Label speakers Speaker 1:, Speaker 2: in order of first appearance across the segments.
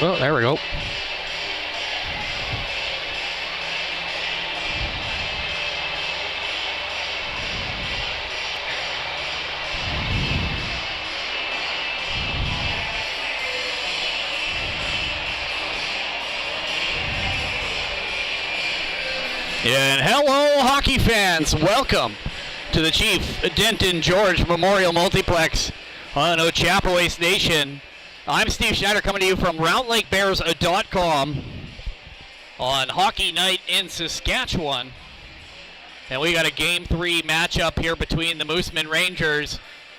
Speaker 1: Oh, there we go. And hello, hockey fans. Welcome to the Chief Denton George Memorial Multiplex on Ochapowace Nation. I'm Steve Schneider coming to you from RoundLakeBears.com on Hockey Night in Saskatchewan. And we got a Game 3 matchup here between the Moosomin Rangers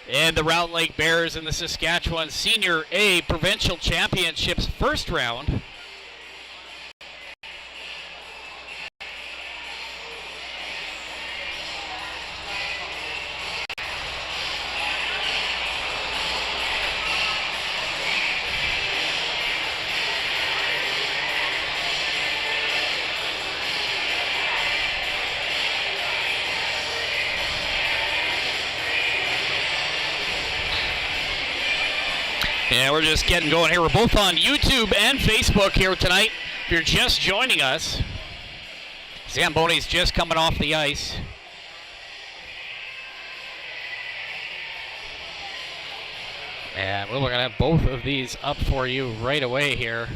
Speaker 1: and the Round Lake Bears in the Saskatchewan Senior A Provincial Championships first round. Yeah, we're just getting going here. We're both on YouTube and Facebook here tonight. If you're just joining us, Zamboni's just coming off the ice. And we're going to have both of these up for you right away here.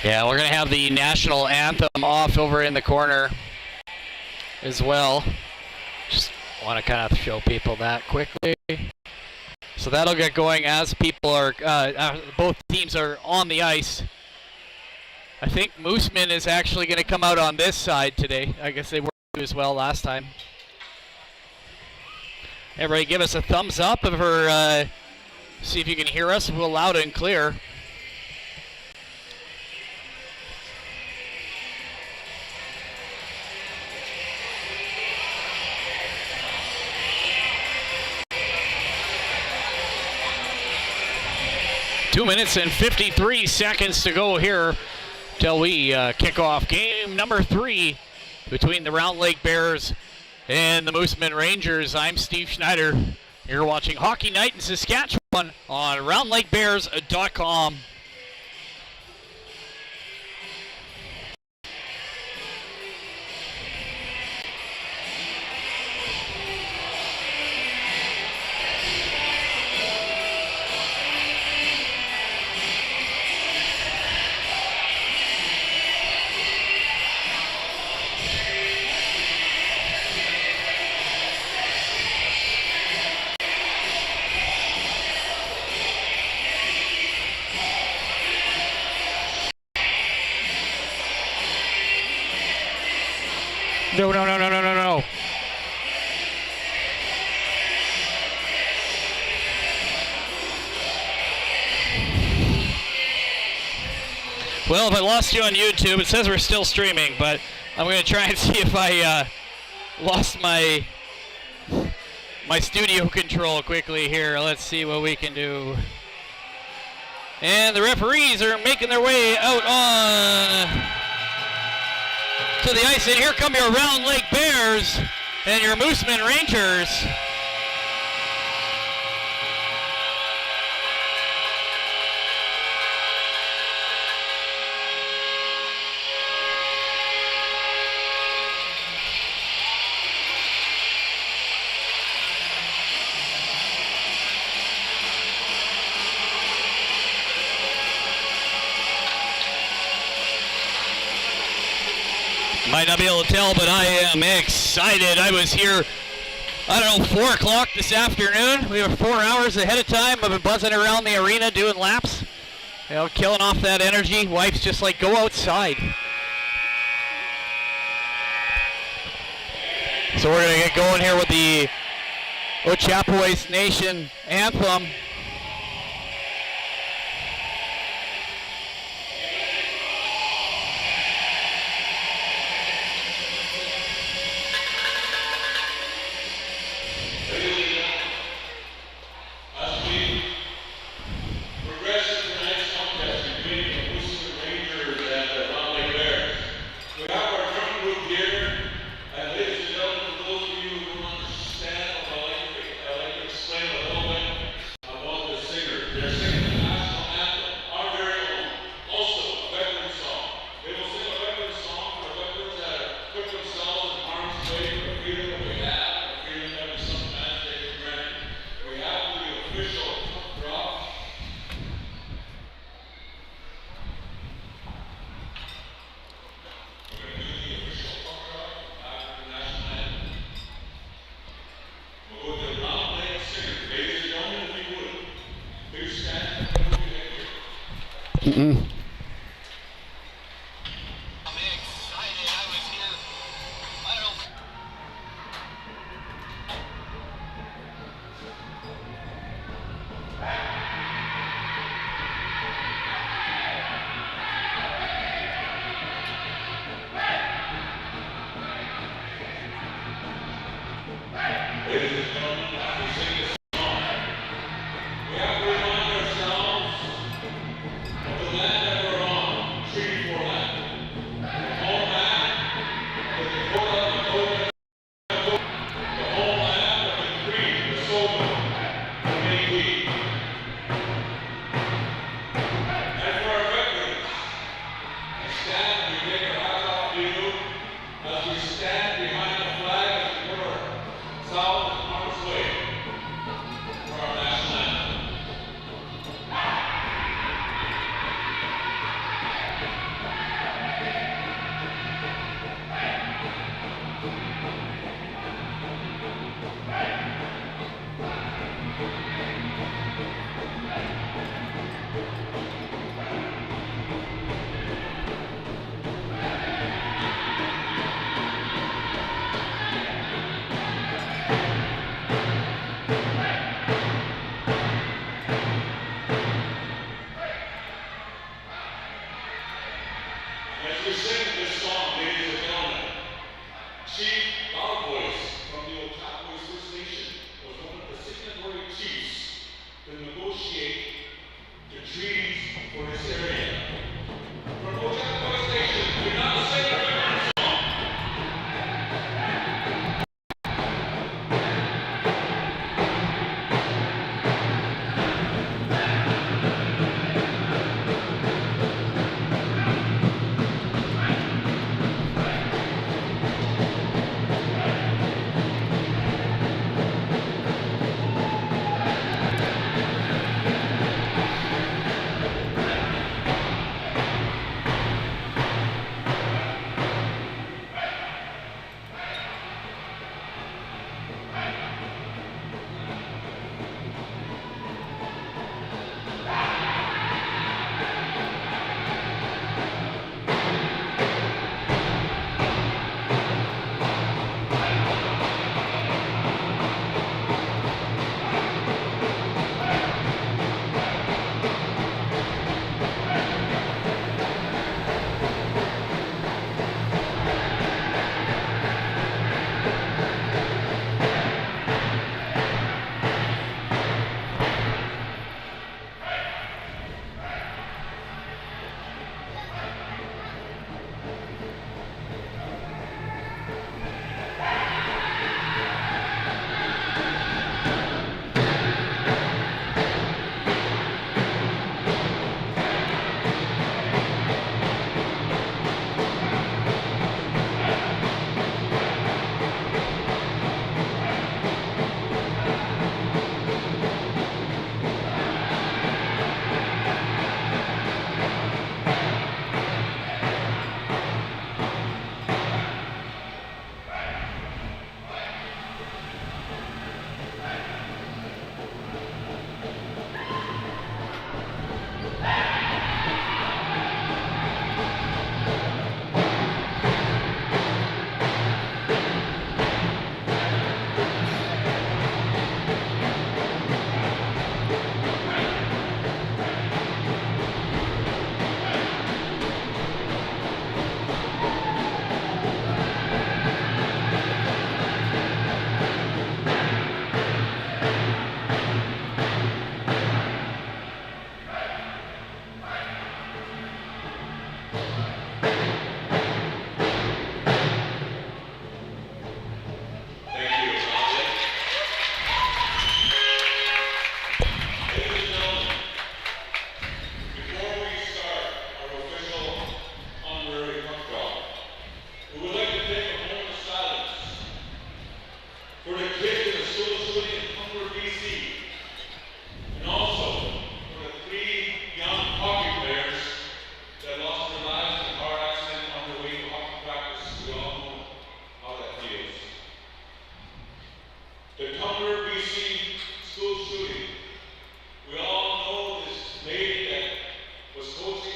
Speaker 1: Yeah, we're going to have the national anthem off over in the corner as well. Just want to kind of show people that quickly. So that'll get going as people are, both teams are on the ice. I think Moosomin is actually going to come out on this side today. I guess they were as well last time. Everybody give us a thumbs up if see if you can hear us. We're loud and clear. Two minutes and 53 seconds to go here till we kick off game number 3 between the Round Lake Bears and the Moosomin Rangers. I'm Steve Schneider. You're watching Hockey Night in Saskatchewan on RoundLakeBears.com. No. Well, if I lost you on YouTube, it says we're still streaming, but I'm going to try and see if I lost my studio control quickly here. Let's see what we can do. And the referees are making their way out on to the ice, and here come your Round Lake Bears and your Moosomin Rangers. Might not be able to tell, but I am excited. I was here, 4 o'clock this afternoon. We were 4 hours ahead of time. I've been buzzing around the arena doing laps, killing off that energy. Wife's just like, go outside. So we're going to get going here with the Ochapowace Nation anthem.
Speaker 2: school shooting. We all know this lady that was coaching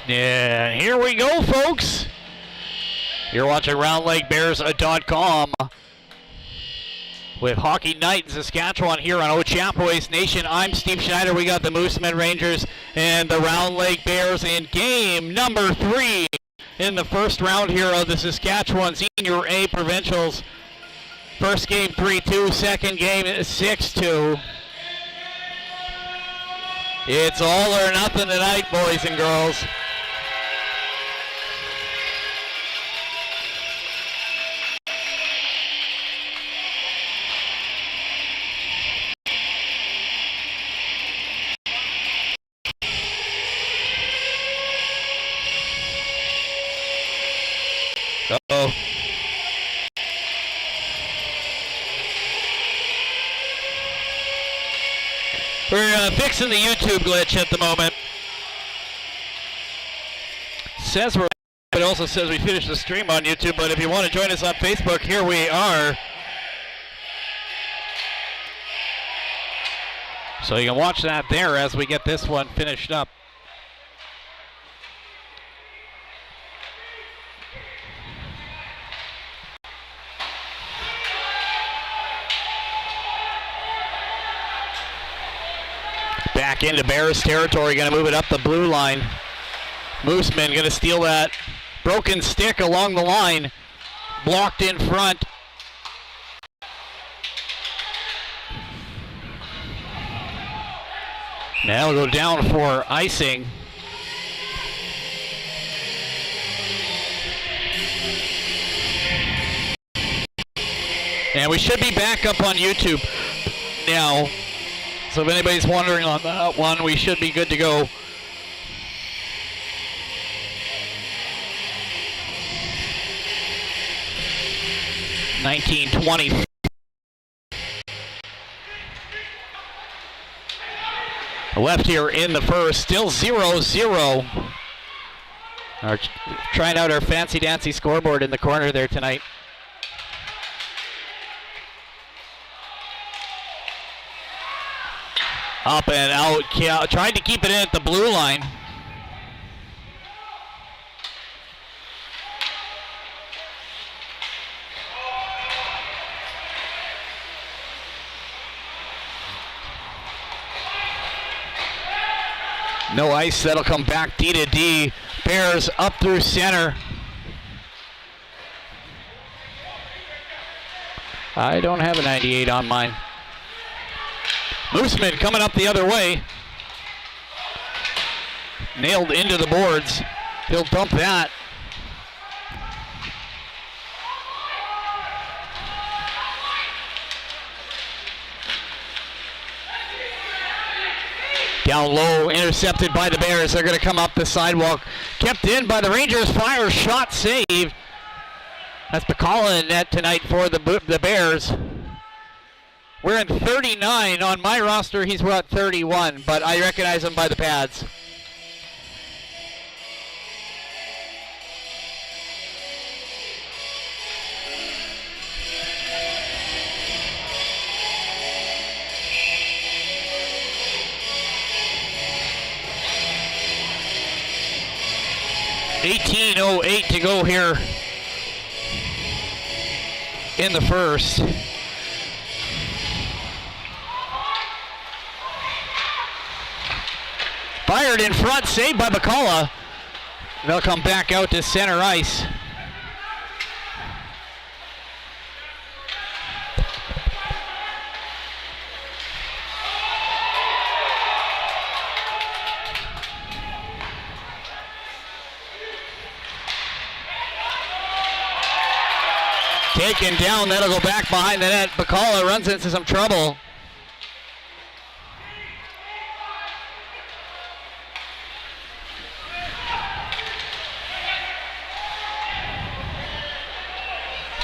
Speaker 1: And here we go, folks. You're watching RoundLakeBears.com with Hockey Night in Saskatchewan here on Ochapowace Nation. I'm Steve Schneider. We got the Moosomin Rangers and the Round Lake Bears in game number 3 in the first round here of the Saskatchewan Senior A Provincials. First game 3-2, second game 6-2. It's all or nothing tonight, boys and girls. Uh-oh. We're fixing the YouTube glitch at the moment. Says we're, it also says we finished the stream on YouTube, but if you want to join us on Facebook, here we are. So you can watch that there as we get this one finished up. Back into Bears territory, going to move it up the blue line. Moosomin going to steal that broken stick along the line. Blocked in front. Now we'll go down for icing. And we should be back up on YouTube now. So if anybody's wondering on that one, we should be good to go. $19-20. Left here in the first, still 0-0. Trying out our fancy dancy scoreboard in the corner there tonight. Up and out, tried to keep it in at the blue line. No ice, that'll come back D to D. Bears up through center. I don't have a 98 on mine. Moosomin coming up the other way. Nailed into the boards. He'll dump that. Down low, intercepted by the Bears. They're going to come up the sidewalk. Kept in by the Rangers. Fire shot saved. That's Bacala in net tonight for the Bears. We're in 39 on my roster. He's what, 31, but I recognize him by the pads. $18:08 to go here in the first. Fired in front, saved by Bacala. They'll come back out to center ice. Taken down, that'll go back behind the net. Bacala runs into some trouble.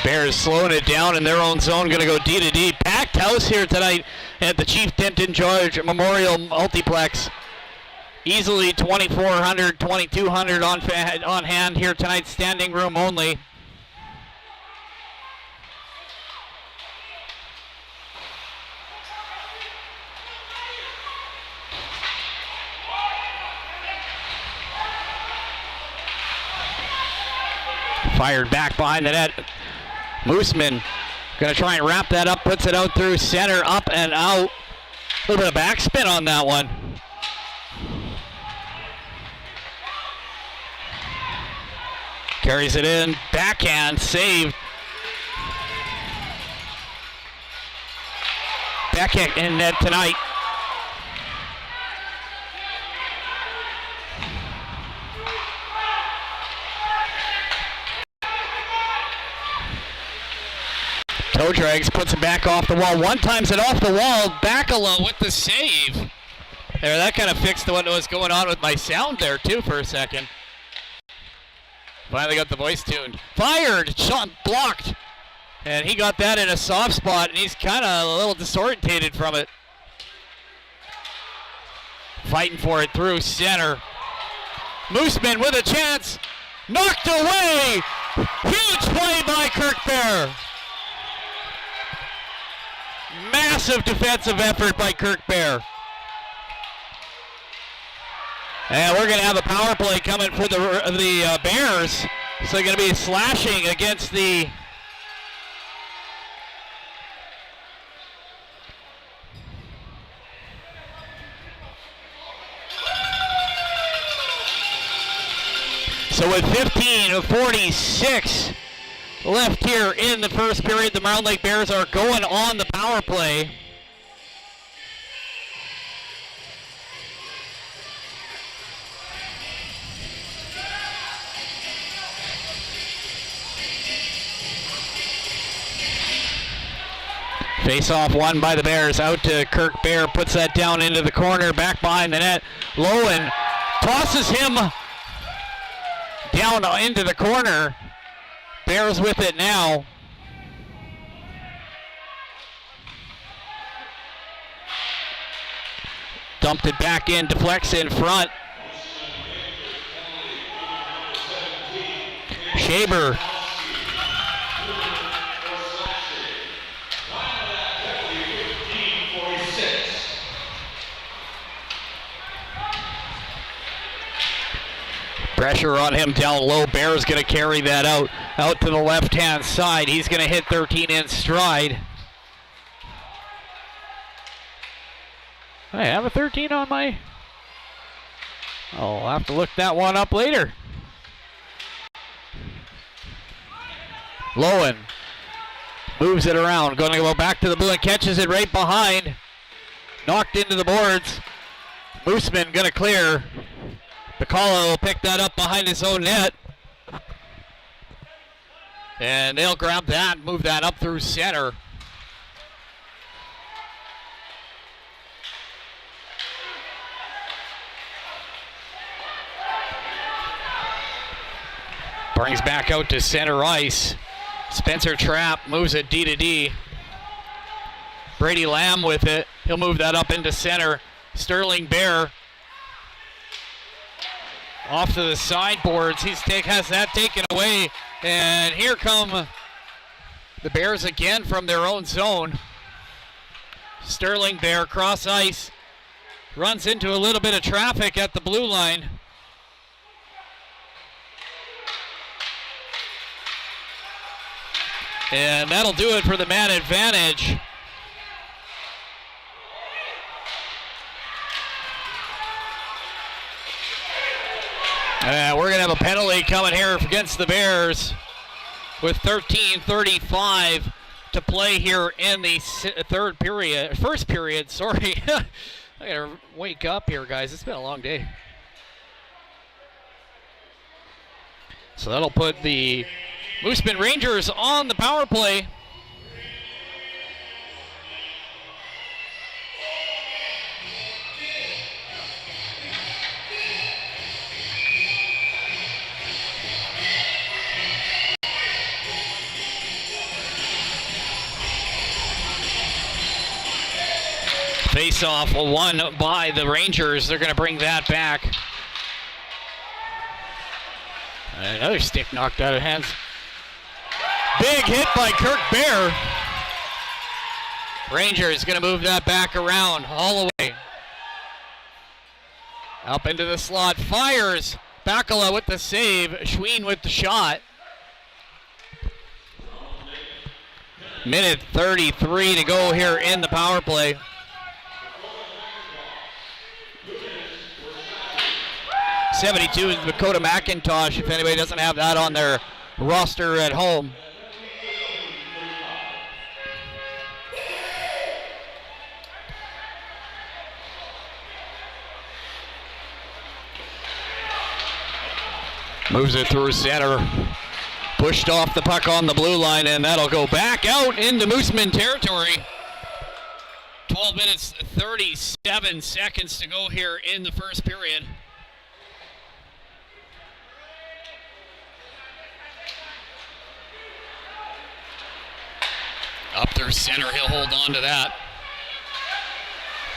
Speaker 1: Bears slowing it down in their own zone, going to go D to D. Packed house here tonight at the Chief Denton George Memorial Multiplex. Easily 2,400, 2,200 on hand here tonight, standing room only. Fired back behind the net. Moosomin going to try and wrap that up, puts it out through center, up and out. A little bit of backspin on that one. Carries it in, backhand, saved. Backhand in net tonight. Toe drags, puts it back off the wall. One times it off the wall. Bakala with the save. There, that kind of fixed what was going on with my sound there too for a second. Finally got the voice tuned. Fired, shot blocked. And he got that in a soft spot, and he's kind of a little disorientated from it. Fighting for it through center. Moosomin with a chance. Knocked away. Huge play by Kirk Bear. Massive defensive effort by Kirk Bear. And we're going to have a power play coming for the Bears. So they're going to be slashing against the So with 15:46 left here in the first period, the Mountain Lake Bears are going on the power play. Face off won by the Bears, out to Kirk Bear, puts that down into the corner, back behind the net. Lowen tosses him down into the corner. Bears with it now. Dumped it back in, deflects in front. Shaber. Pressure on him down low. Bear's going to carry that out to the left-hand side. He's going to hit 13 in stride. I have a 13 on my... I'll have to look that one up later. Lowen moves it around. Going to go back to the blue and catches it right behind. Knocked into the boards. Moosomin going to clear. Bacala will pick that up behind his own net. And they'll grab that, move that up through center. Brings back out to center ice. Spencer Trapp moves it D to D. Brady Lamb with it. He'll move that up into center. Sterling Bear off to the sideboards. Has that taken away. And here come the Bears again from their own zone. Sterling Bear cross ice. Runs into a little bit of traffic at the blue line. And that'll do it for the man advantage. We're going to have a penalty coming here against the Bears with 13:35 to play here in the first period, sorry. I got to wake up here, guys. It's been a long day. So that'll put the Moosomin Rangers on the power play. Face-off won by the Rangers. They're going to bring that back. Another stick knocked out of hands. Big hit by Kirk Bear. Rangers going to move that back around. Holloway. Up into the slot. Fires. Bakala with the save. Schween with the shot. Minute 33 to go here in the power play. .72 is Dakota McIntosh, if anybody doesn't have that on their roster at home. Moves it through center. Pushed off the puck on the blue line, and that'll go back out into Moosomin territory. 12 minutes, 37 seconds to go here in the first period. Up there center, he'll hold on to that.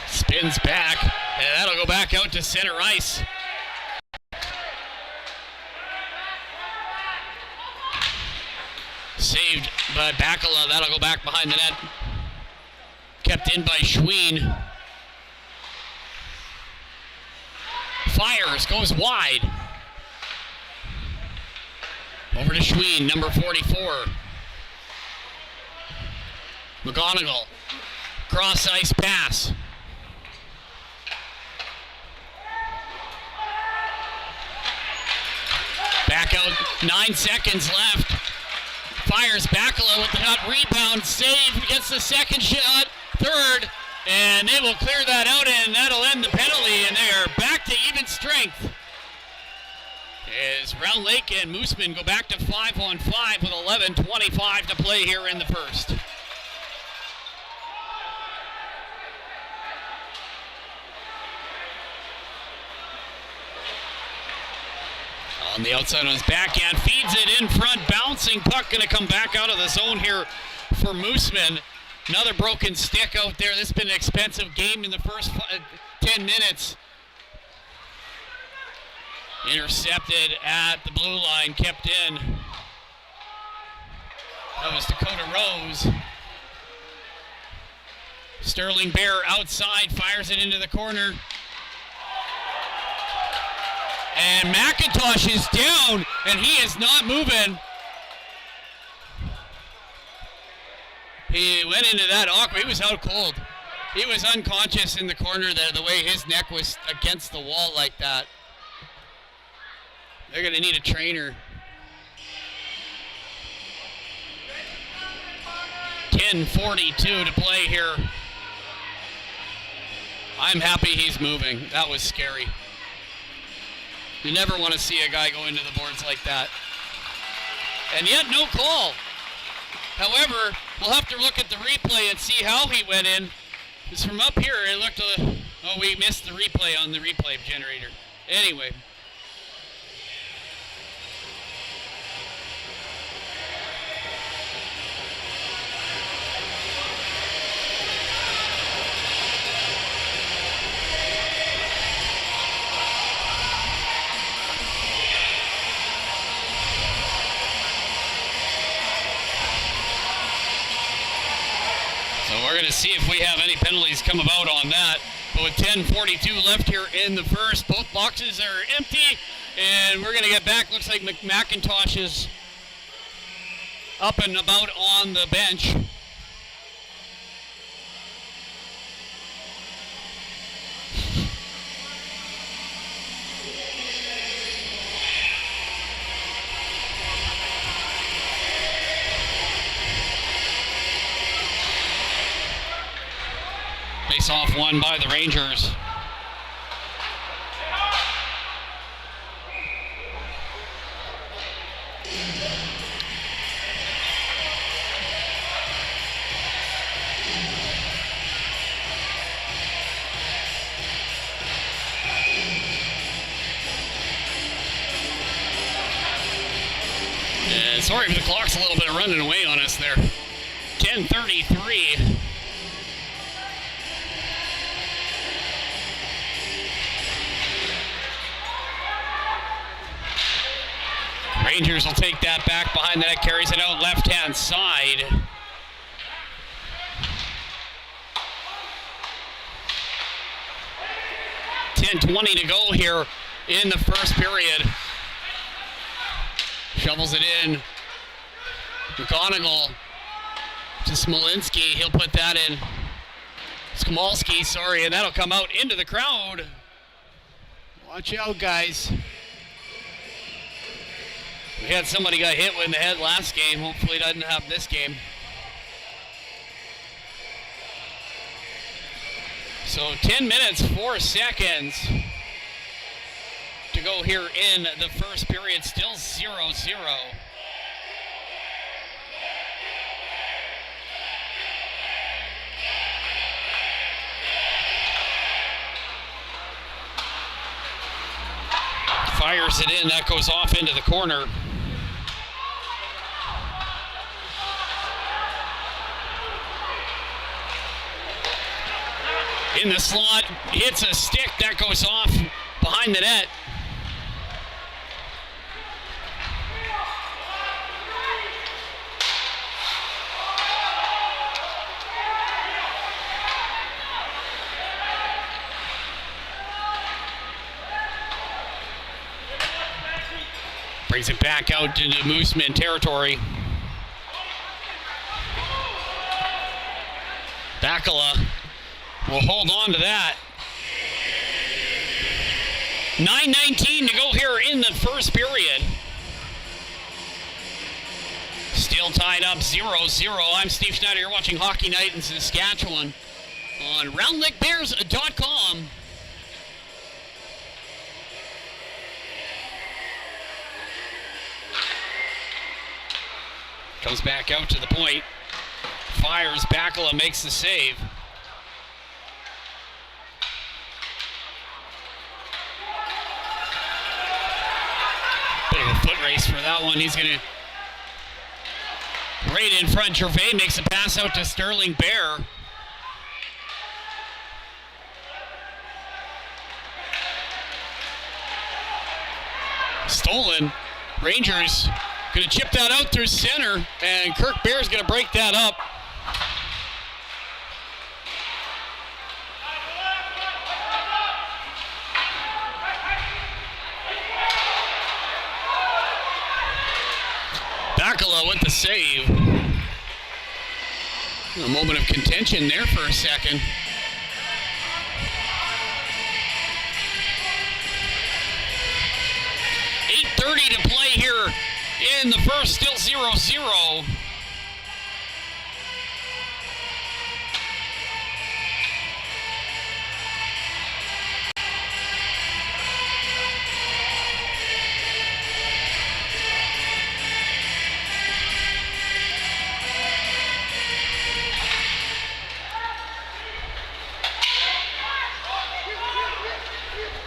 Speaker 1: Spins back, and that'll go back out to center ice. Saved by Bakala, that'll go back behind the net. Kept in by Schween. Fires, goes wide. Over to Schween, number 44. McGonigal, cross ice pass. Back out, 9 seconds left. Fires Bakala with the nut, rebound, save, gets the second shot, third, and they will clear that out, and that'll end the penalty, and they are back to even strength. As Round Lake and Moosomin go back to 5-on-5 with 11:25 to play here in the first. On the outside on his backhand, feeds it in front, bouncing puck, going to come back out of the zone here for Moosomin. Another broken stick out there. This has been an expensive game in the first 10 minutes. Intercepted at the blue line, kept in. That was Dakota Rose. Sterling Bear outside, fires it into the corner. And McIntosh is down, and he is not moving. He went into that awkward. He was out cold. He was unconscious in the corner there, the way his neck was against the wall like that. They're going to need a trainer. 10:42 to play here. I'm happy he's moving. That was scary. You never want to see a guy go into the boards like that. And yet, no call. However, we'll have to look at the replay and see how he went in. Because from up here, it looked oh, we missed the replay on the replay generator. Anyway. We're going to see if we have any penalties come about on that. But with 10:42 left here in the first, both boxes are empty, and we're going to get back. Looks like McIntosh is up and about on the bench. Face-off won by the Rangers. And sorry if the clock's a little bit running away on us there. 10:33. Rangers will take that back behind the net, carries it out left-hand side. .20 to go here in the first period. Shovels it in. McGonigal To Smolinski, he'll put that in. Smolinski, sorry, and that'll come out into the crowd. Watch out, guys. We had somebody got hit in the head last game. Hopefully it doesn't happen this game. So 10 minutes, 4 seconds to go here in the first period. Still 0-0. Fires it in. That goes off into the corner. In the slot, hits a stick. That goes off behind the net. Brings it back out into Moosomin territory. Bakala will hold on to that. 9:19 to go here in the first period. Still tied up 0-0. I'm Steve Schneider. You're watching Hockey Night in Saskatchewan on RoundLakeBears.com. Comes back out to the point. Fires. Bakala makes the save. Bit of a foot race for that one. He's going to... Right in front, Gervais makes a pass out to Sterling Bear. Stolen. Rangers going to chip that out through center, and Kirk Bear's going to break that up. Bakala with the save. A moment of contention there for a second. .8:30 to play here in the first, still 0-0.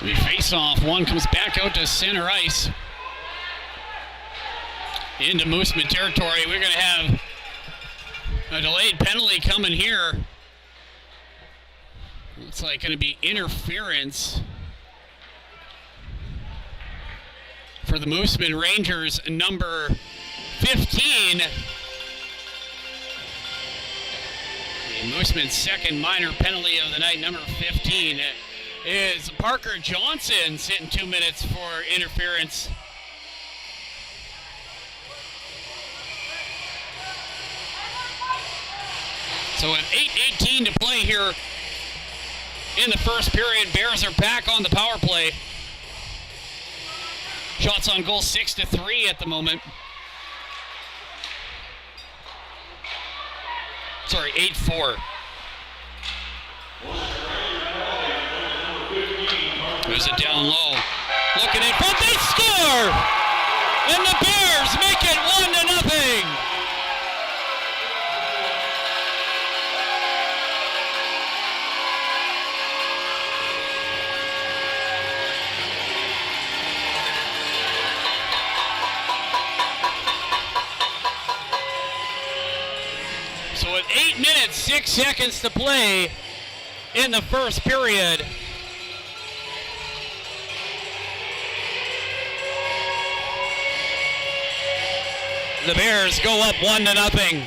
Speaker 1: We face off. One comes back out to center ice. Into Moosomin territory. We're going to have a delayed penalty coming here. Looks like going to be interference for the Moosomin Rangers, number 15. The Moosomin's second minor penalty of the night, number 15, is Parker Johnson, sitting 2 minutes for interference. So at 8:18 to play here in the first period, Bears are back on the power play. Shots on goal 6-3 at the moment. Sorry, 8-4. There's it down low. Looking in front, they score! And the Bears make it 1-0. So at 8 minutes, 6 seconds to play in the first period. The Bears go up 1-0.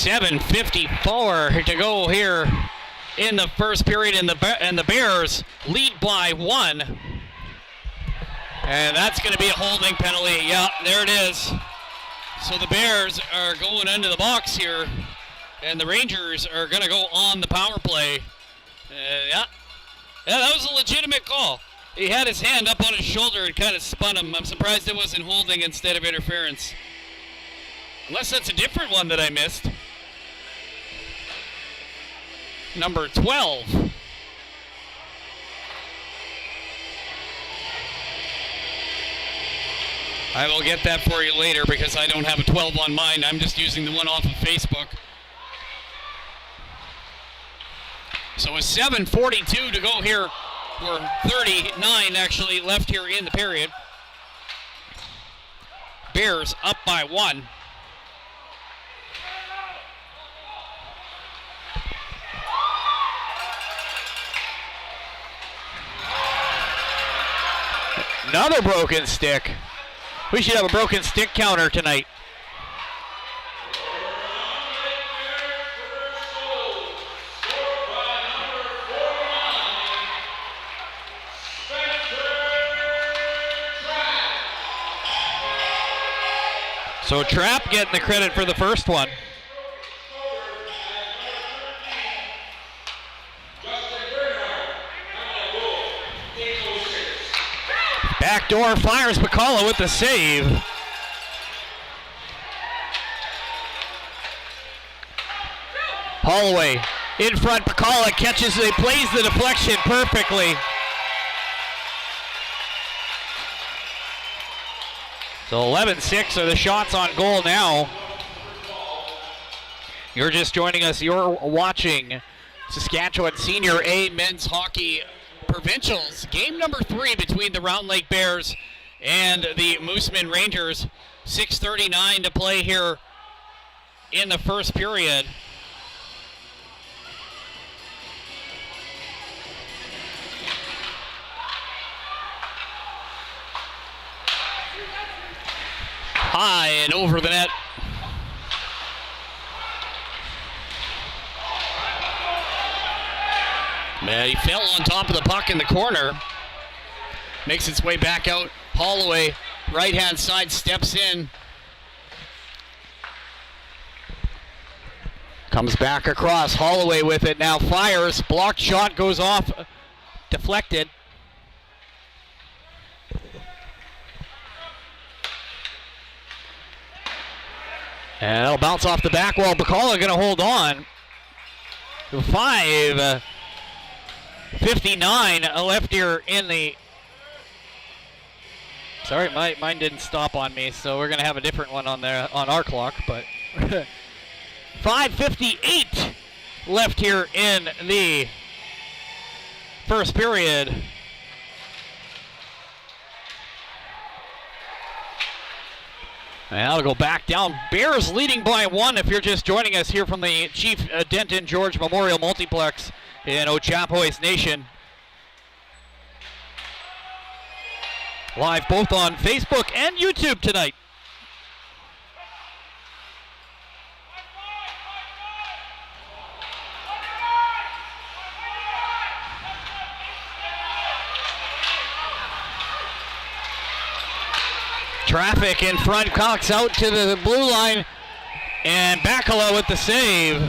Speaker 1: 7:54 to go here in the first period, and the Bears lead by 1. And that's going to be a holding penalty. Yeah, there it is. So the Bears are going into the box here, and the Rangers are going to go on the power play. Yeah, that was a legitimate call. He had his hand up on his shoulder and kind of spun him. I'm surprised it wasn't holding instead of interference. Unless that's a different one that I missed. Number 12. I will get that for you later because I don't have a 12 on mine. I'm just using the one off of Facebook. So a 7:42 to go here, or 39 actually left here in the period. Bears up by 1. Another broken stick. We should have a broken stick counter tonight. So Trapp getting the credit for the first one. Backdoor fires McCullough with the save. Holloway in front. McCullough catches it, plays the deflection perfectly. So 11-6 are the shots on goal now. You're just joining us. You're watching Saskatchewan Senior A Men's Hockey Provincials. Game number 3 between the Round Lake Bears and the Moosomin Rangers. 6:39 to play here in the first period. High and over the net. Man, he fell on top of the puck in the corner. Makes its way back out. Holloway, right-hand side, steps in. Comes back across. Holloway with it now. Fires. Blocked shot goes off. Deflected. And that'll bounce off the back wall. McCullough going to hold on. 5:59 left here in the... Sorry, mine didn't stop on me, so we're going to have a different one on there on our clock. But 5:58 left here in the first period. And that'll go back down. Bears leading by 1 if you're just joining us here from the Chief Denton George Memorial Multiplex in Ochapowace Nation. Live both on Facebook and YouTube tonight. Traffic in front, Cox out to the blue line, and Bakala with the save.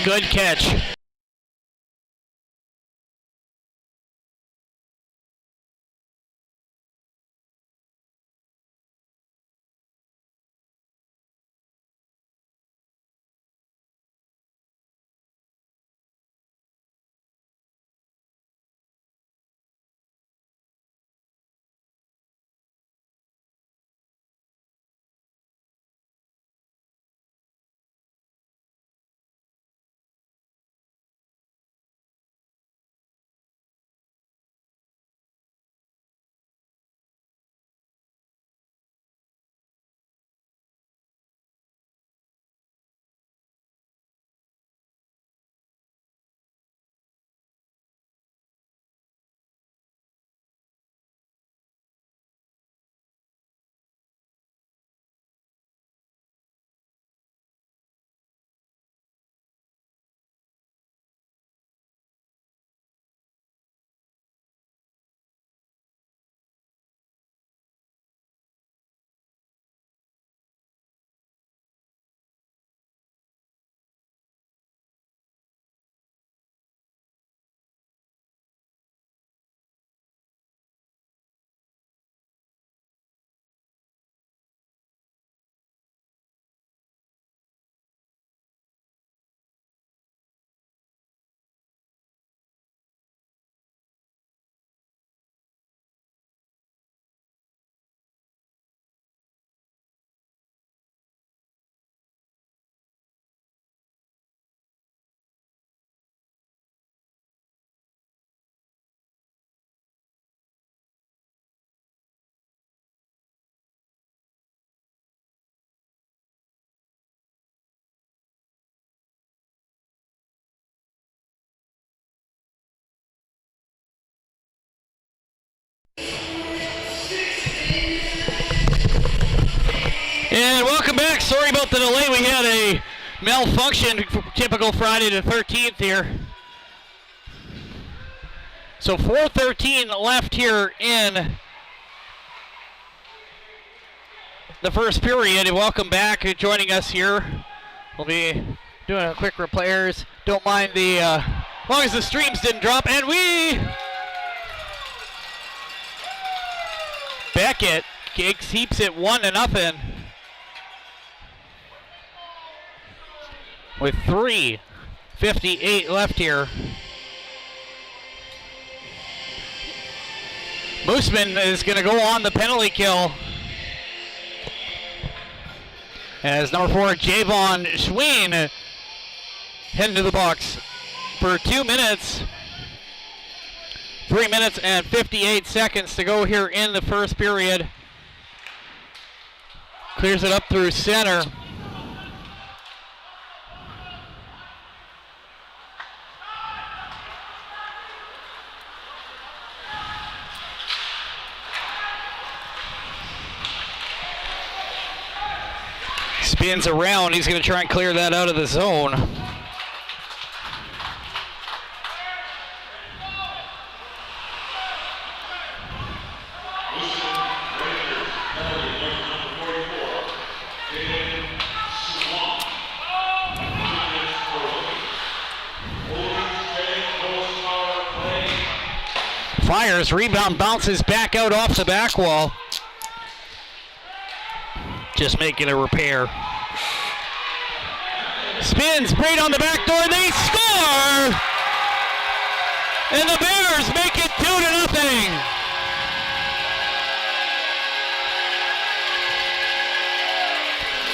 Speaker 1: Good catch. And welcome back. Sorry about the delay. We had a malfunction, typical Friday the 13th here. So 4:13 left here in the first period. And welcome back. Joining us here. We'll be doing a quick repairs. Don't mind the, as long as the streams didn't drop. And Beckett keeps it 1-0. With 3:58 left here. Moosomin is going to go on the penalty kill. As number 4, Javon Schween, heading to the box for 2 minutes. 3 minutes and 58 seconds to go here in the first period. Clears it up through center. Spins around. He's going to try and clear that out of the zone. Fires, rebound, bounces back out off the back wall. Just making a repair. Spins, straight on the back door, they score! And the Bears make it 2-0.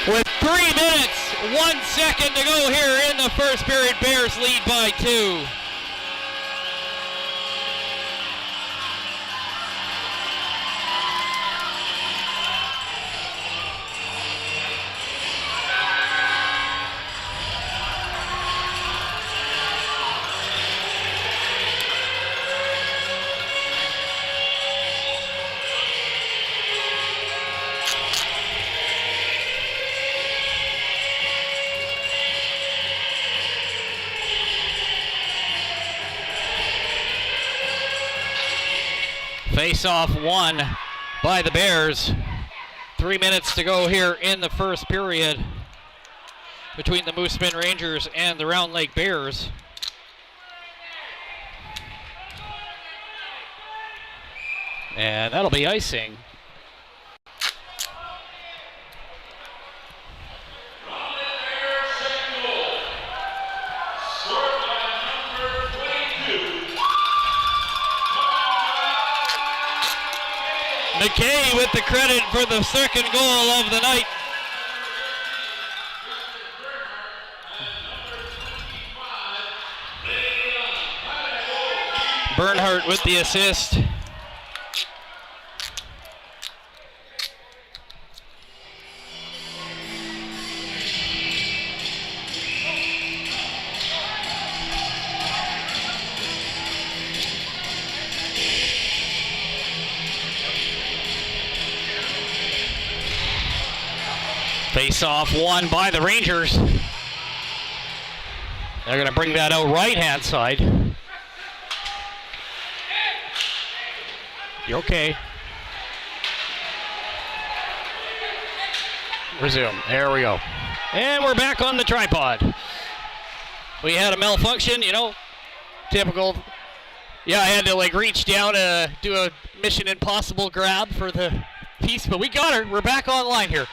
Speaker 1: With 3 minutes, 1 second to go here in the first period, Bears lead by 2. Face-off won by the Bears. 3 minutes to go here in the first period between the Moosomin Rangers and the Round Lake Bears. And that'll be icing. McKay with the credit for the second goal of the night. Bernhardt with the assist. Face-off won by the Rangers. They're going to bring that out right-hand side. You okay? Resume. There we go. And we're back on the tripod. We had a malfunction, you know, typical. Yeah, I had to like reach down to do a Mission Impossible grab for the piece, but we got her. We're back online here.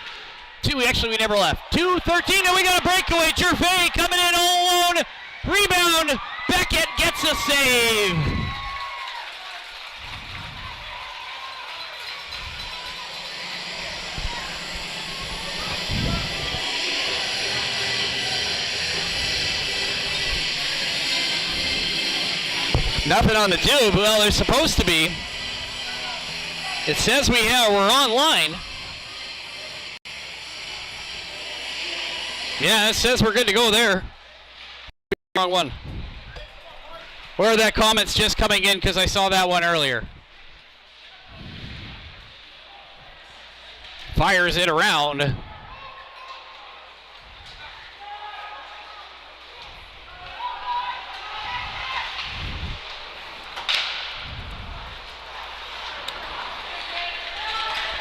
Speaker 1: We never left. 2:13, and we got a breakaway. Gervais coming in all alone. Rebound. Beckett gets a save. Nothing on the tube. Well, there's supposed to be. It says we're online. Yeah, it says we're good to go there. Wrong one. Where are that comments just coming in because I saw that one earlier? fires it around.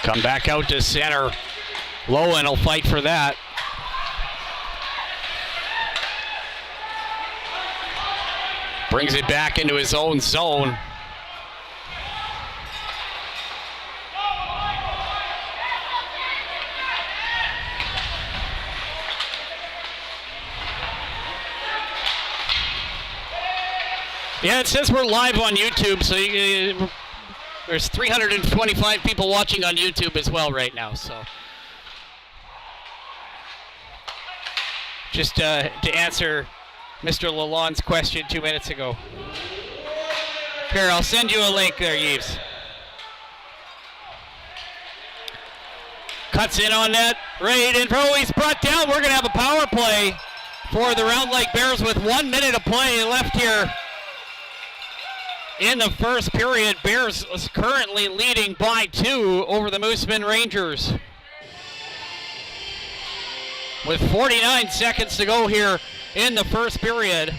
Speaker 1: Come back out to center. Lowen will fight for that. Brings it back into his own zone. Yeah, it says we're live on YouTube, so there's 325 people watching on YouTube as well right now. So, just to answer Mr. Lalonde's question 2 minutes ago. Here, I'll send you a link there, Yves. Cuts in on net, right in front. He's brought down. We're going to have a power play for the Round Lake Bears with 1 minute of play left here in the first period. Bears is currently leading by 2 over the Moosomin Rangers. With 49 seconds to go here in the first period.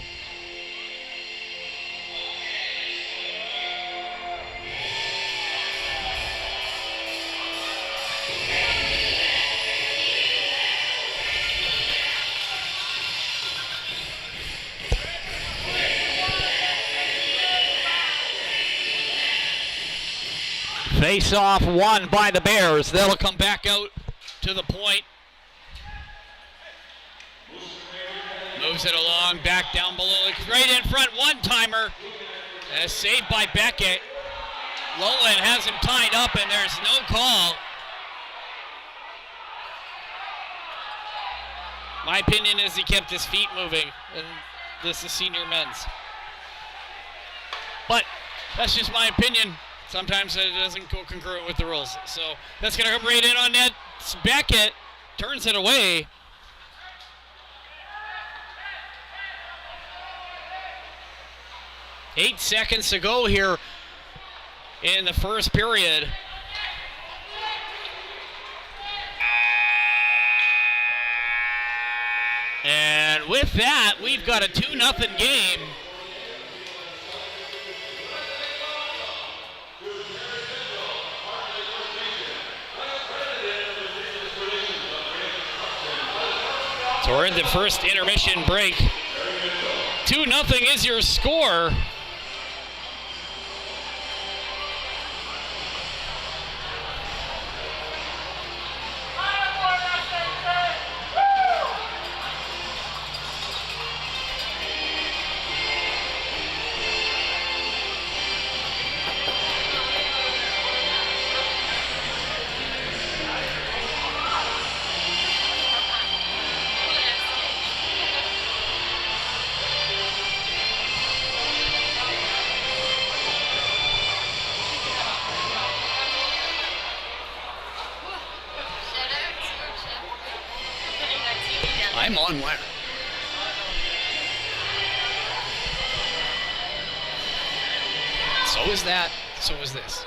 Speaker 1: Face off won by the Bears. They'll come back out to the point. Moves it along, back down below, right in front, one-timer. Saved by Beckett. Lowen has him tied up, and there's no call. My opinion is he kept his feet moving, and this is senior men's. But that's just my opinion. Sometimes it doesn't go congruent with the rules. So that's going to come right in on net. Beckett turns it away. Eight seconds to go here in the first period. And with that, we've got a 2-0 game. So we're in the first intermission break. 2-0 is your score. I'm on wire. So is that. So is this.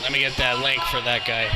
Speaker 1: Let me get that link for that guy.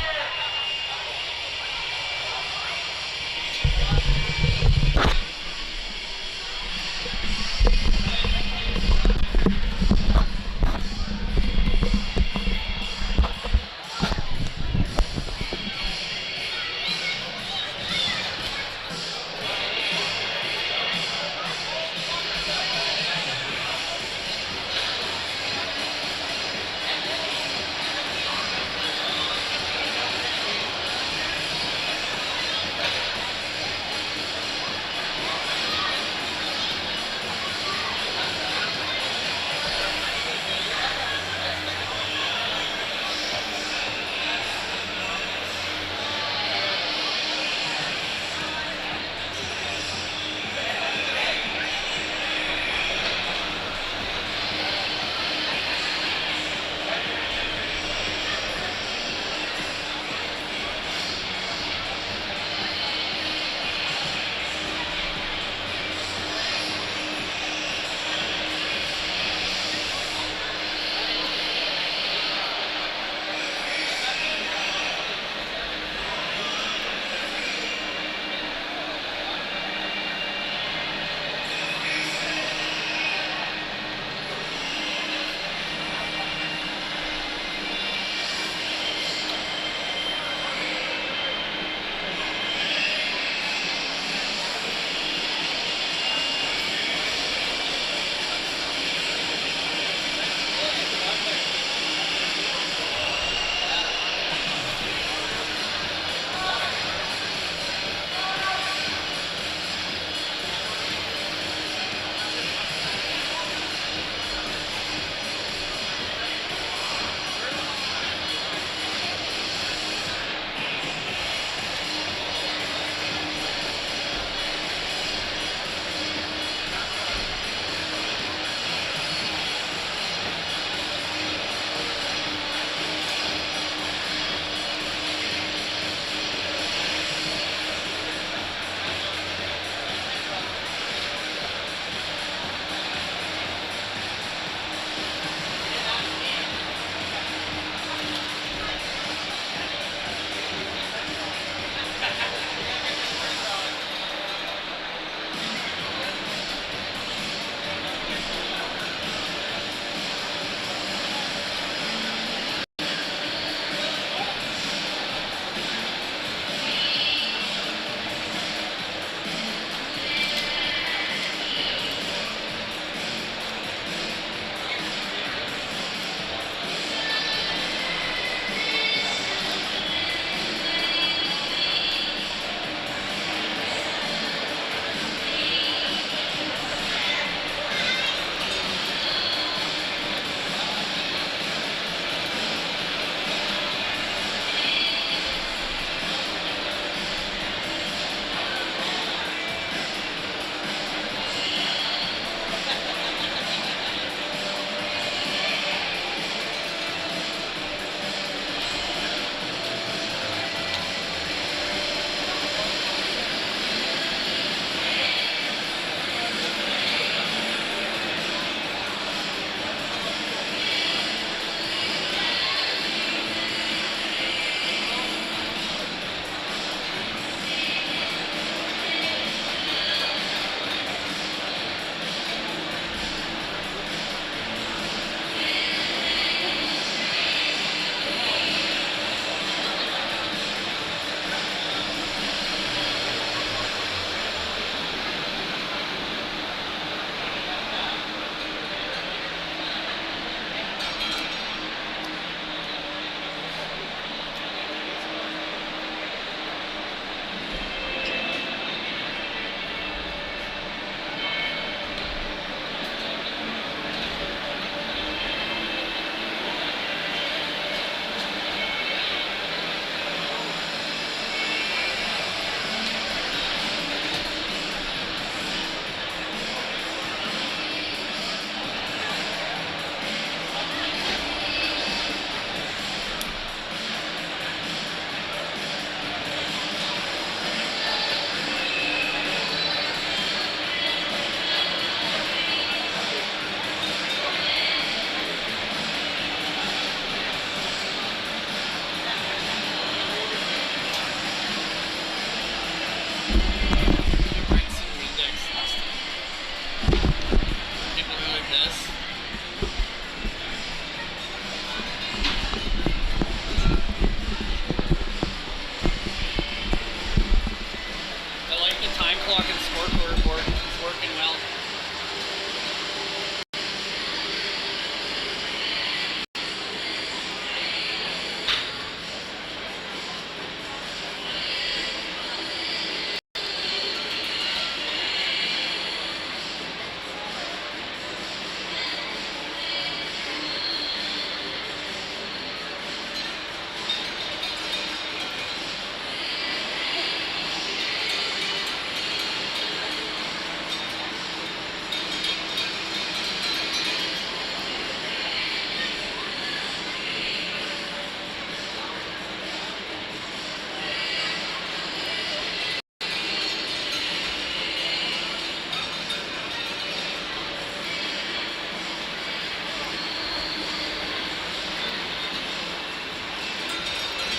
Speaker 1: clock and scoreboard is working well.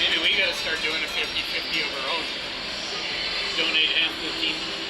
Speaker 1: Maybe we gotta start doing a 50-50 of our own. Donate half to the team.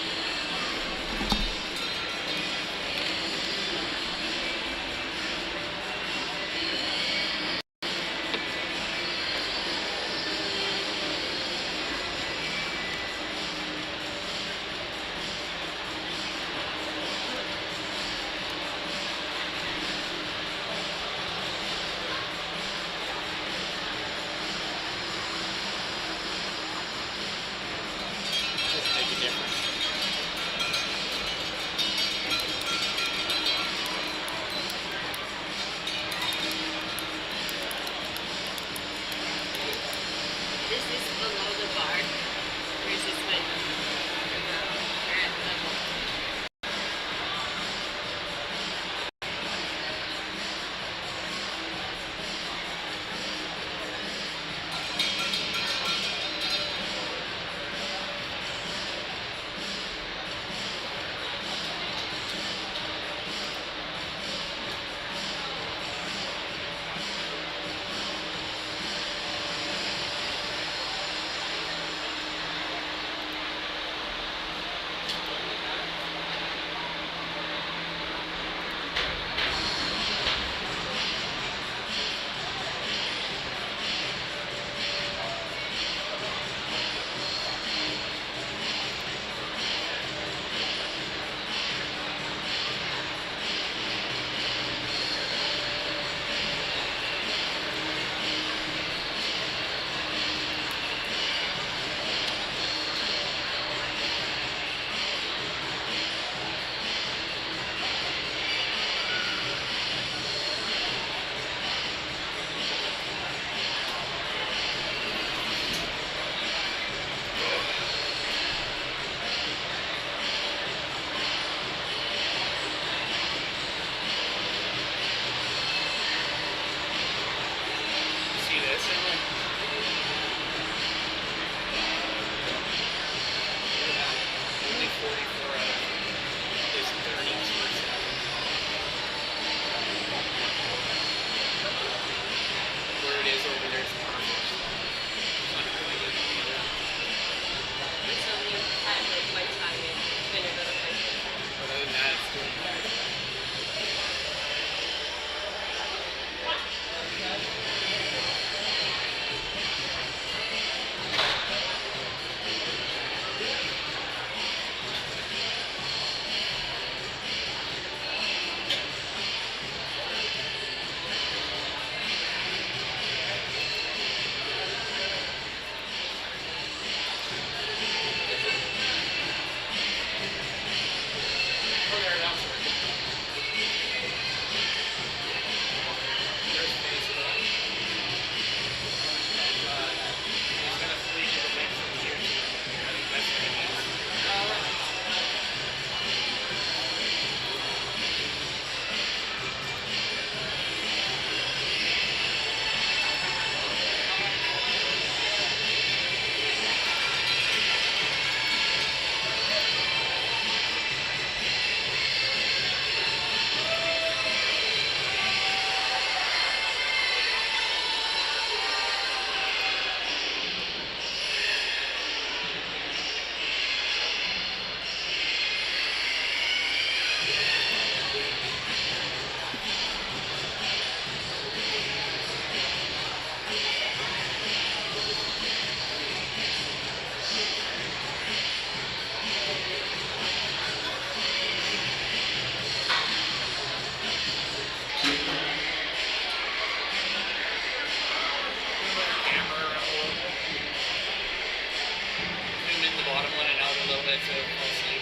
Speaker 1: the bottom one and out a little bit so it falls asleep.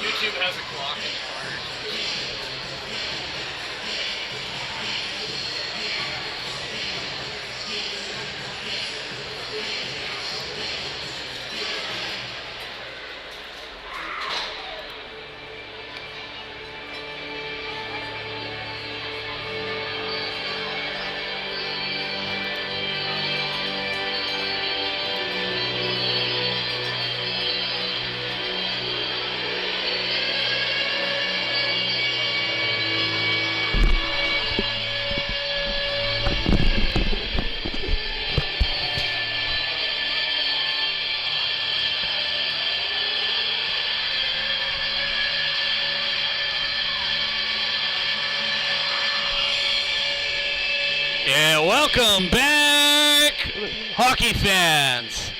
Speaker 1: YouTube has a clock in the corner. Welcome back, hockey fans.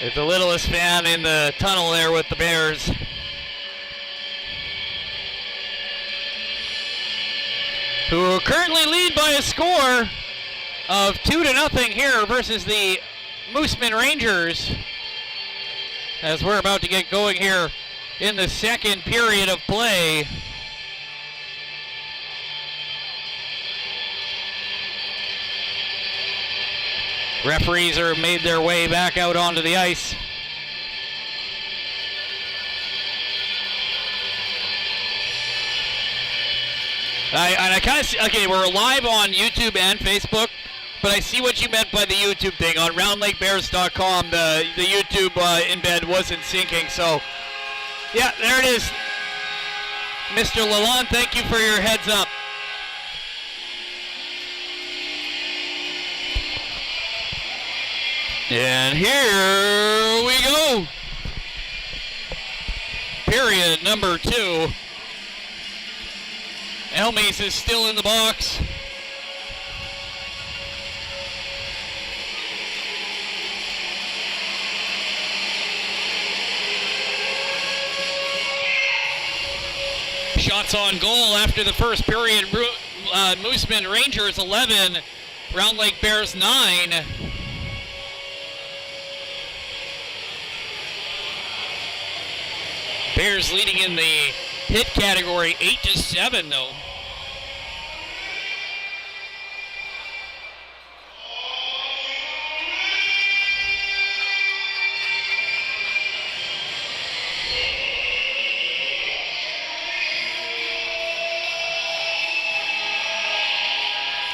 Speaker 1: It's the littlest fan in the tunnel there with the Bears. Who currently lead by a score of 2-0 here versus the Moosomin Rangers. As we're about to get going here in the second period of play. Referees are made their way back out onto the ice. I kind of see, okay, we're live on YouTube and Facebook, but I see what you meant by the YouTube thing. On roundlakebears.com, the YouTube embed wasn't syncing, so yeah, there it is. Mr. Lalonde, thank you for your heads up. And here we go. Period number 2. Elmies is still in the box. Shots on goal after the first period. Moosomin Rangers 11, Round Lake Bears 9. Bears leading in the hit category 8-7 though.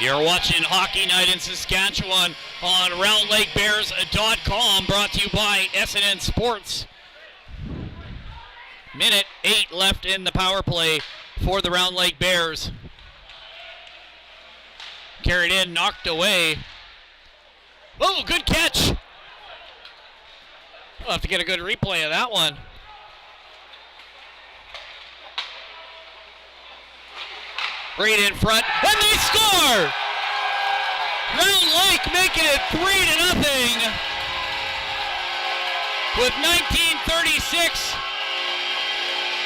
Speaker 1: You're watching Hockey Night in Saskatchewan on RoundLakeBears.com, brought to you by SNN Sports. Minute 8 left in the power play for the Round Lake Bears. Carried in, knocked away. Oh, good catch. We'll have to get a good replay of that one. Right in front, and they score! Round Lake making it 3-0 with 19:36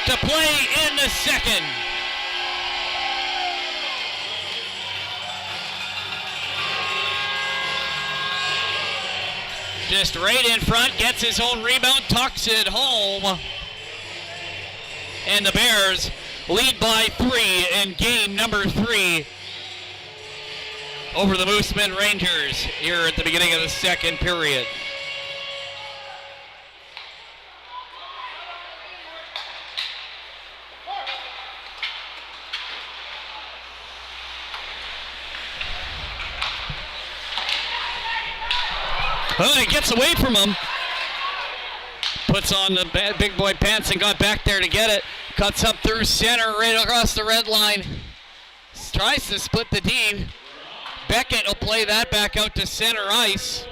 Speaker 1: to play in the second. Just right in front, gets his own rebound, tucks it home. And the Bears lead by 3 in game number 3 over the Moosomin Rangers here at the beginning of the second period. Oh, he gets away from him. Puts on the big boy pants and got back there to get it. Cuts up through center, right across the red line. Tries to split the D. Beckett will play that back out to center ice.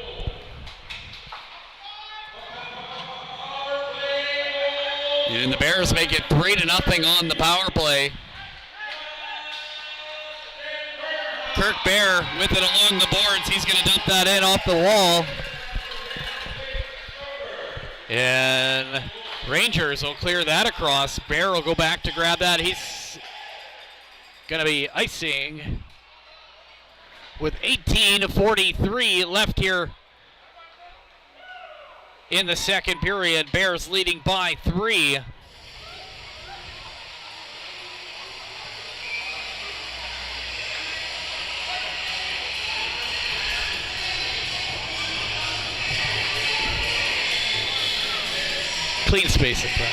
Speaker 1: And the Bears make it 3-0 on the power play. Kirk Bear with it along the boards. He's going to dump that in off the wall. And Rangers will clear that across. Bear will go back to grab that. He's going to be icing with 18:43 left here in the second period. Bears leading by 3. Clean space in front.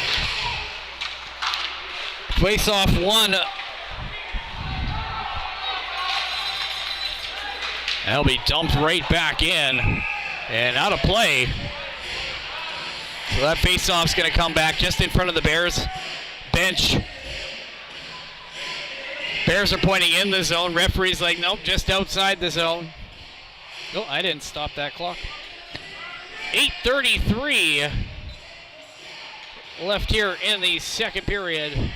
Speaker 1: Face off one. That'll be dumped right back in and out of play. So that face-off's going to come back just in front of the Bears bench. Bears are pointing in the zone. Referee's like, nope, just outside the zone. Oh, I didn't stop that clock. 8:33 left here in the second period.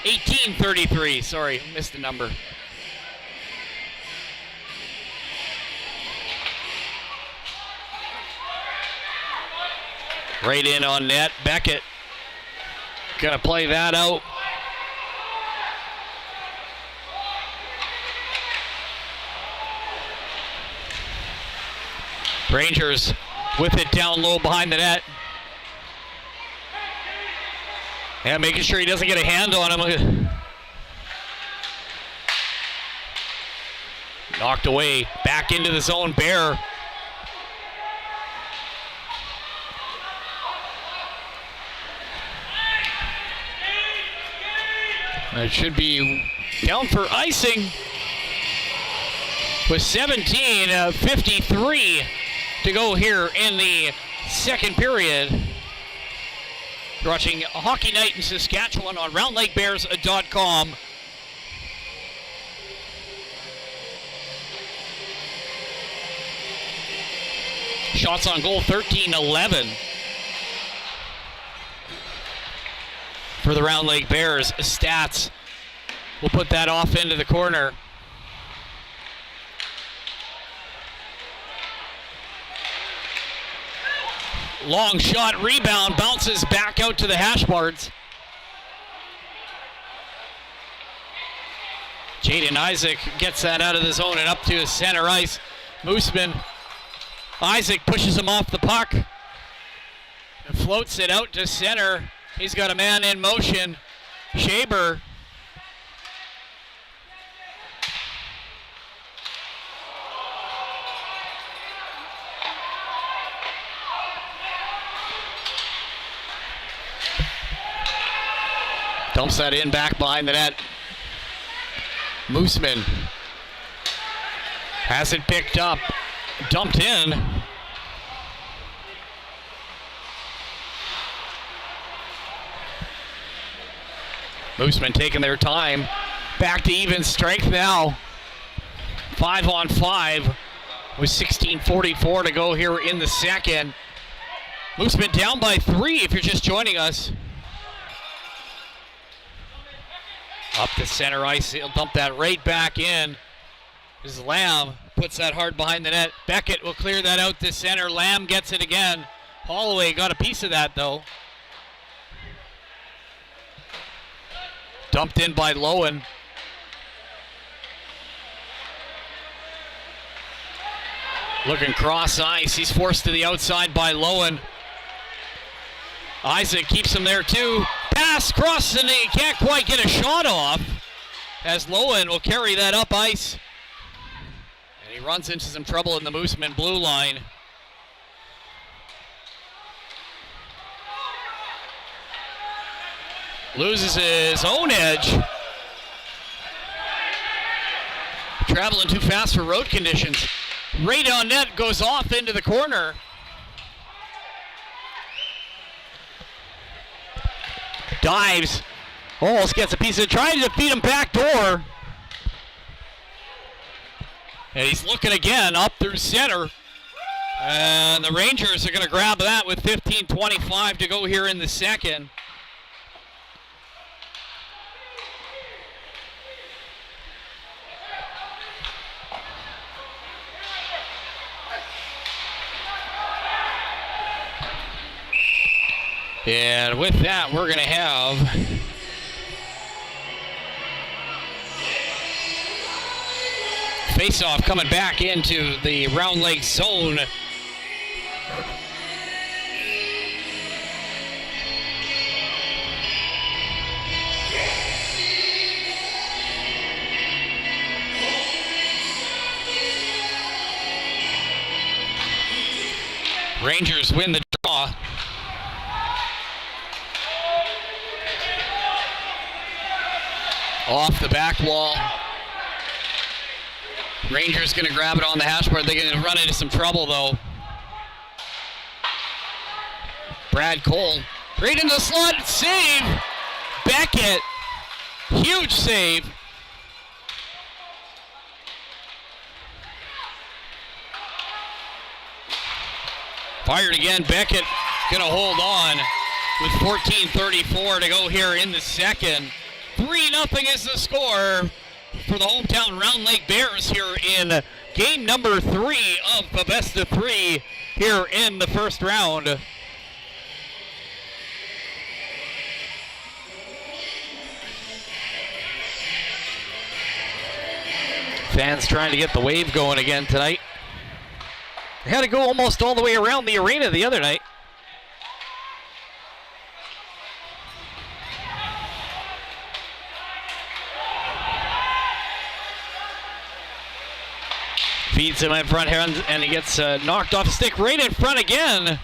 Speaker 1: 18:33, sorry, missed the number. Right in on net. Beckett gonna play that out. Rangers with it down low behind the net. Yeah, making sure he doesn't get a hand on him. Knocked away. Back into the zone. Bear. It should be down for icing with 17:53 to go here in the second period. You're watching Hockey Night in Saskatchewan on RoundLakeBears.com. Shots on goal, 13-11 for the Round Lake Bears. Stats will put that off into the corner. Long shot, rebound, bounces back out to the hash marks. Jaden Isaac gets that out of the zone and up to center ice. Moosomin. Isaac pushes him off the puck and floats it out to center. He's got a man in motion. Shaber. Dumps that in back behind the net. Moosomin has it picked up. Dumped in. Moosomin taking their time. Back to even strength now. 5-on-5 with 16:44 to go here in the second. Moosomin down by 3 if you're just joining us. Up to center ice, he'll dump that right back in. This is Lamb, puts that hard behind the net. Beckett will clear that out to center. Lamb gets it again. Holloway got a piece of that though. Dumped in by Lowen. Looking cross ice, he's forced to the outside by Lowen. Isaac keeps him there too. Pass, cross, and he can't quite get a shot off as Lowen will carry that up ice. And he runs into some trouble in the Moosomin blue line. Loses his own edge. Traveling too fast for road conditions. Right on net, goes off into the corner. Dives, almost gets a piece of it, trying to feed him back door. And he's looking again up through center. And the Rangers are going to grab that with 15:25 to go here in the second. And with that, we're going to have
Speaker 2: Face-off coming back into the Round Lake zone. Rangers win the draw. Off the back wall. Rangers going to grab it on the hash board. They're going to run into some trouble, though. Brad Cole. Right into the slot. Save. Beckett. Huge save. Fired again. Beckett going to hold on with 14:34 to go here in the second. 3-0 is the score for the hometown Round Lake Bears here in game number 3 of the best of 3 here in the first round.
Speaker 1: Fans trying to get the wave going again tonight. They had to go almost all the way around the arena the other night. Feeds him in front here, and he gets knocked off the stick right in front again.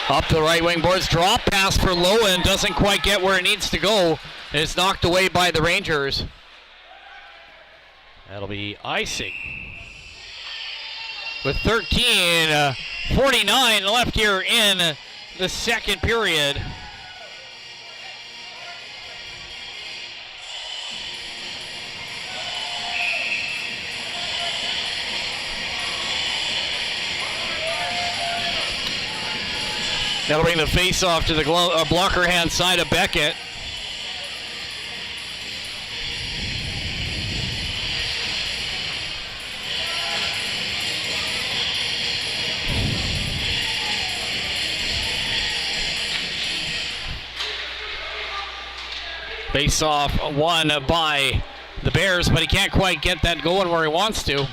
Speaker 1: Up the right wing boards, drop pass for Lowen, doesn't quite get where it needs to go. It's knocked away by the Rangers. That'll be icing. With 13:49 left here in the second period. That'll bring the face-off to the blocker hand side of Beckett. Face-off won by the Bears, but he can't quite get that going where he wants to.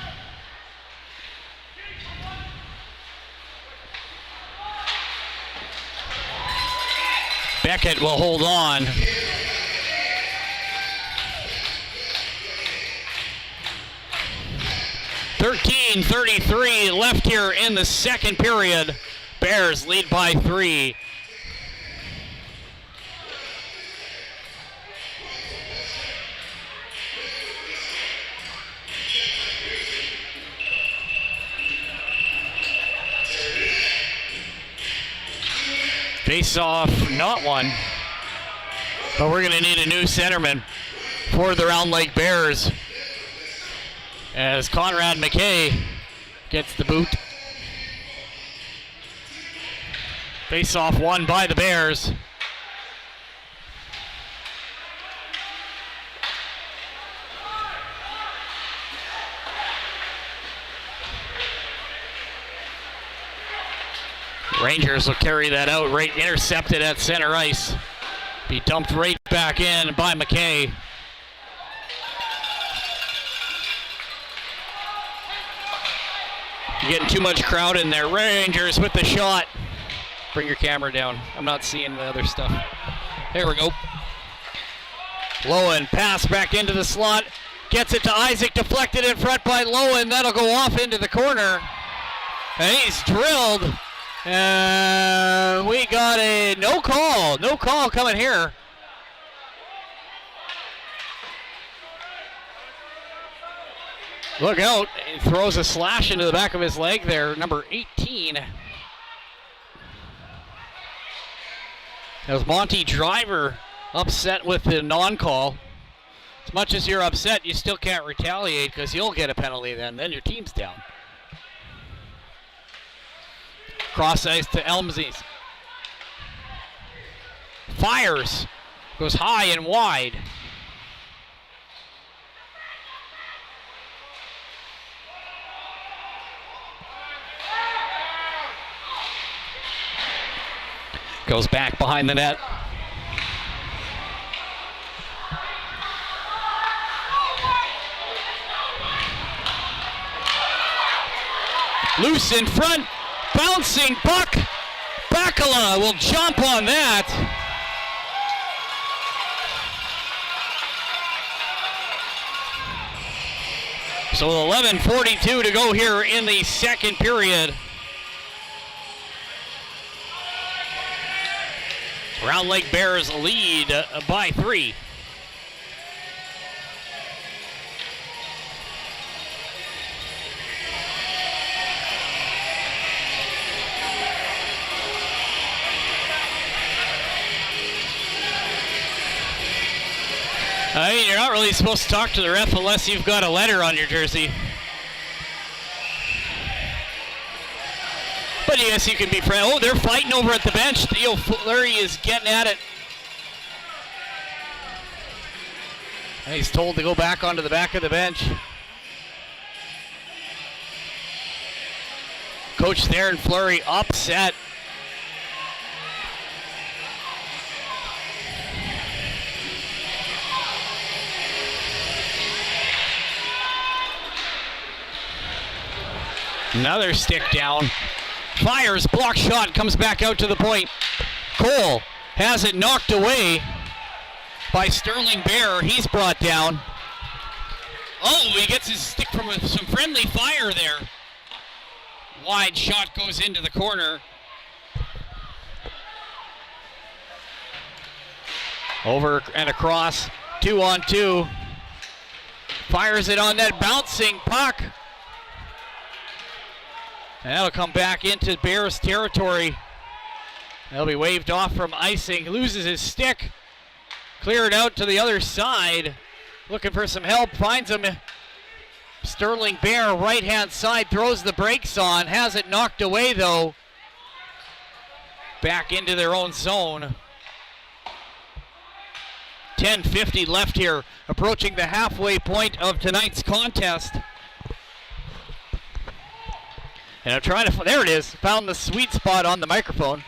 Speaker 1: Beckett will hold on. .33 left here in the second period. Bears lead by 3. Face-off, not one. But we're going to need a new centerman for the Round Lake Bears, as Conrad McKay gets the boot. Face-off won by the Bears. Rangers will carry that out, right intercepted at center ice. Be dumped right back in by McKay. You're getting too much crowd in there. Rangers with the shot. Bring your camera down. I'm not seeing the other stuff. There we go. Lowen, pass back into the slot. Gets it to Isaac, deflected in front by Lowen. That'll go off into the corner. And he's drilled. We got a no call coming here. Look out, he throws a slash into the back of his leg there, number 18. That was Monty Driver upset with the non-call. As much as you're upset, you still can't retaliate because you'll get a penalty then your team's down. Cross ice to Elmsies. Fires. Goes high and wide.
Speaker 2: Goes back behind the net. Loose in front, bouncing puck. Bakala will jump on that. So 11:42 to go here in the second period. Round Lake Bears lead by 3. I mean, you're not really supposed to talk to the ref unless you've got a letter on your jersey. But yes, you can be friendly. Oh, they're fighting over at the bench. Theo Fleury is getting at it. And he's told to go back onto the back of the bench. Coach Theron Fleury upset. Another stick down. Fires, block shot, comes back out to the point. Cole has it knocked away by Sterling Bear. He's brought down. Oh, he gets his stick from some friendly fire there. Wide shot goes into the corner. Over and across, 2-on-2. Fires it on that bouncing puck. And that'll come back into Bears territory. That'll be waved off from icing. Loses his stick. Clear it out to the other side. Looking for some help. Finds him. Sterling Bear, right-hand side, throws the brakes on. Has it knocked away, though. Back into their own zone. 10:50 left here. Approaching the halfway point of tonight's contest. And I'm trying to, there it is, found the sweet spot on the microphone.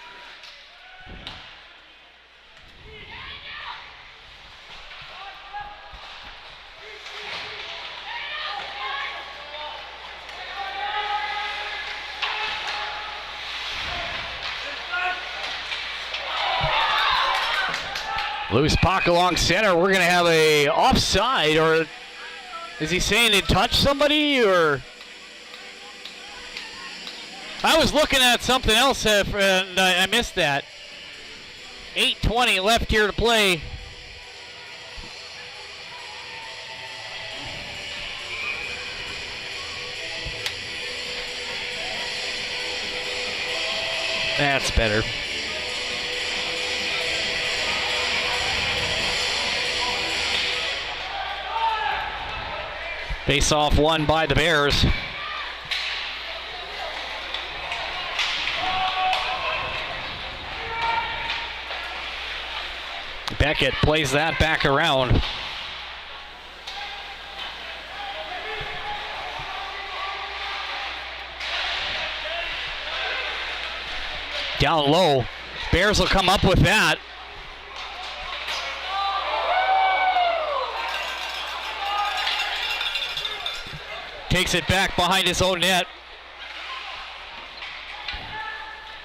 Speaker 2: Loose puck along center. We're going to have a offside, or is he saying it touched somebody, or? I was looking at something else and I missed that. 8:20 left here to play. That's better. Face-off won by the Bears. Beckett plays that back around. Down low. Bears will come up with that. Takes it back behind his own net.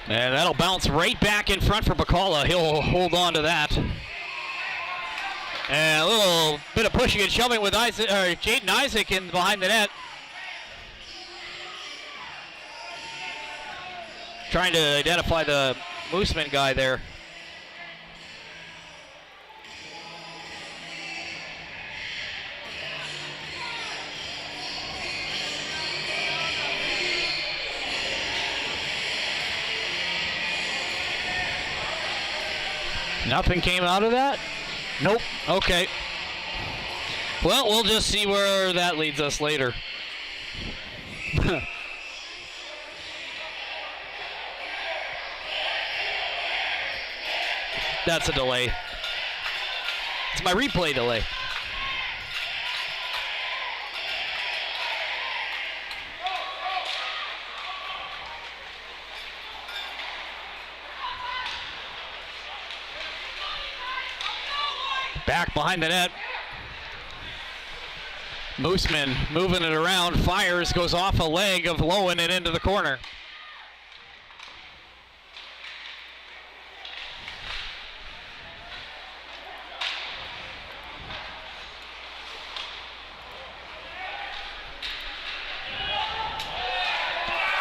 Speaker 2: And that'll bounce right back in front for Bakala. He'll hold on to that. And a little bit of pushing and shoving with Jaden Isaac in behind the net. Trying to identify the Moosomin guy there. Nothing came out of that? Nope. Okay. Well, we'll just see where that leads us later. That's a delay. It's my replay delay.
Speaker 1: Back behind the net. Moosomin moving it around, fires, goes off a leg of Lowen and into the corner.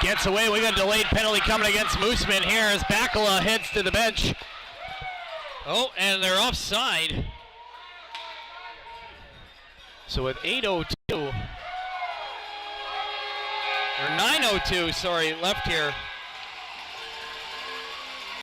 Speaker 1: Gets away. We got a delayed penalty coming against Moosomin here as Bakala heads to the bench.
Speaker 2: Oh, and they're offside.
Speaker 1: So with 8:02, or 9:02, sorry, left here.